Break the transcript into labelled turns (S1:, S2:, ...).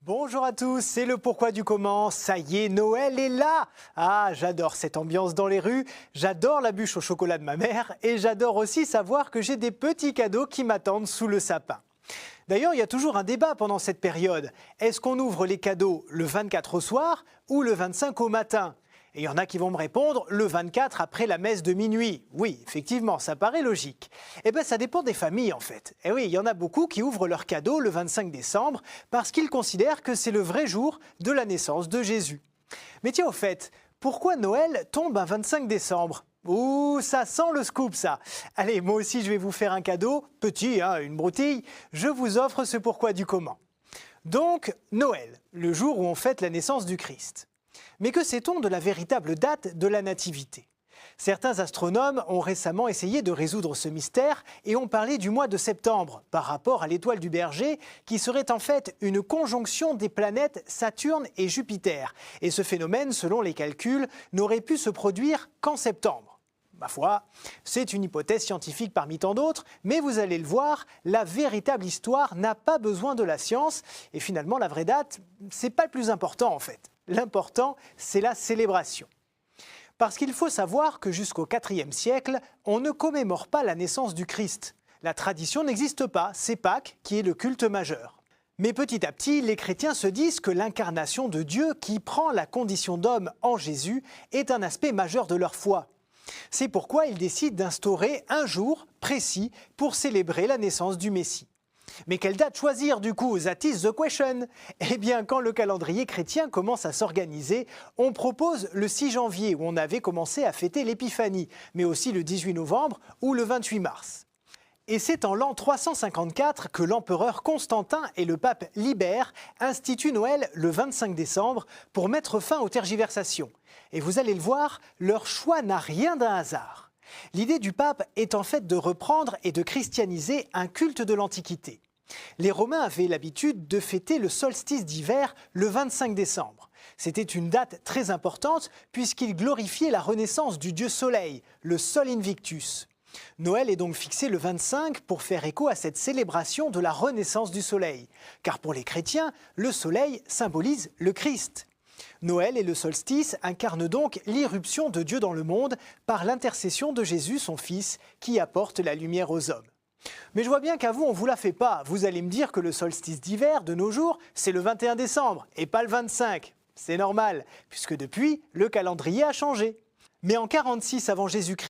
S1: Bonjour à tous, c'est le pourquoi du comment. Ça y est, Noël est là. Ah, j'adore cette ambiance dans les rues, j'adore la bûche au chocolat de ma mère et j'adore aussi savoir que j'ai des petits cadeaux qui m'attendent sous le sapin. D'ailleurs, il y a toujours un débat pendant cette période. Est-ce qu'on ouvre les cadeaux le 24 au soir ou le 25 au matin ? Et il y en a qui vont me répondre le 24 après la messe de minuit. Oui, effectivement, ça paraît logique. Eh bien, ça dépend des familles en fait. Et oui, il y en a beaucoup qui ouvrent leurs cadeaux le 25 décembre parce qu'ils considèrent que c'est le vrai jour de la naissance de Jésus. Mais tiens, au fait, pourquoi Noël tombe un 25 décembre ? Ouh, ça sent le scoop ça. Allez, moi aussi je vais vous faire un cadeau, petit, une broutille. Je vous offre ce pourquoi du comment. Donc, Noël, le jour où on fête la naissance du Christ. Mais que sait-on de la véritable date de la nativité ? Certains astronomes ont récemment essayé de résoudre ce mystère et ont parlé du mois de septembre par rapport à l'étoile du Berger qui serait en fait une conjonction des planètes Saturne et Jupiter. Et ce phénomène, selon les calculs, n'aurait pu se produire qu'en septembre. Ma foi, c'est une hypothèse scientifique parmi tant d'autres, mais vous allez le voir, la véritable histoire n'a pas besoin de la science et finalement la vraie date, c'est pas le plus important en fait. L'important, c'est la célébration. Parce qu'il faut savoir que jusqu'au IVe siècle, on ne commémore pas la naissance du Christ. La tradition n'existe pas, c'est Pâques qui est le culte majeur. Mais petit à petit, les chrétiens se disent que l'incarnation de Dieu qui prend la condition d'homme en Jésus est un aspect majeur de leur foi. C'est pourquoi ils décident d'instaurer un jour précis pour célébrer la naissance du Messie. Mais quelle date choisir du coup? That is the question. Eh bien, quand le calendrier chrétien commence à s'organiser, on propose le 6 janvier où on avait commencé à fêter l'Épiphanie, mais aussi le 18 novembre ou le 28 mars. Et c'est en l'an 354 que l'empereur Constantin et le pape Libère instituent Noël le 25 décembre pour mettre fin aux tergiversations. Et vous allez le voir, leur choix n'a rien d'un hasard. L'idée du pape est en fait de reprendre et de christianiser un culte de l'Antiquité. Les Romains avaient l'habitude de fêter le solstice d'hiver le 25 décembre. C'était une date très importante puisqu'ils glorifiaient la renaissance du dieu Soleil, le Sol Invictus. Noël est donc fixé le 25 pour faire écho à cette célébration de la renaissance du Soleil. Car pour les chrétiens, le Soleil symbolise le Christ. Noël et le solstice incarnent donc l'irruption de Dieu dans le monde par l'intercession de Jésus, son Fils, qui apporte la lumière aux hommes. Mais je vois bien qu'à vous, on ne vous la fait pas. Vous allez me dire que le solstice d'hiver, de nos jours, c'est le 21 décembre et pas le 25. C'est normal, puisque depuis, le calendrier a changé. Mais en 46 avant Jésus-Christ,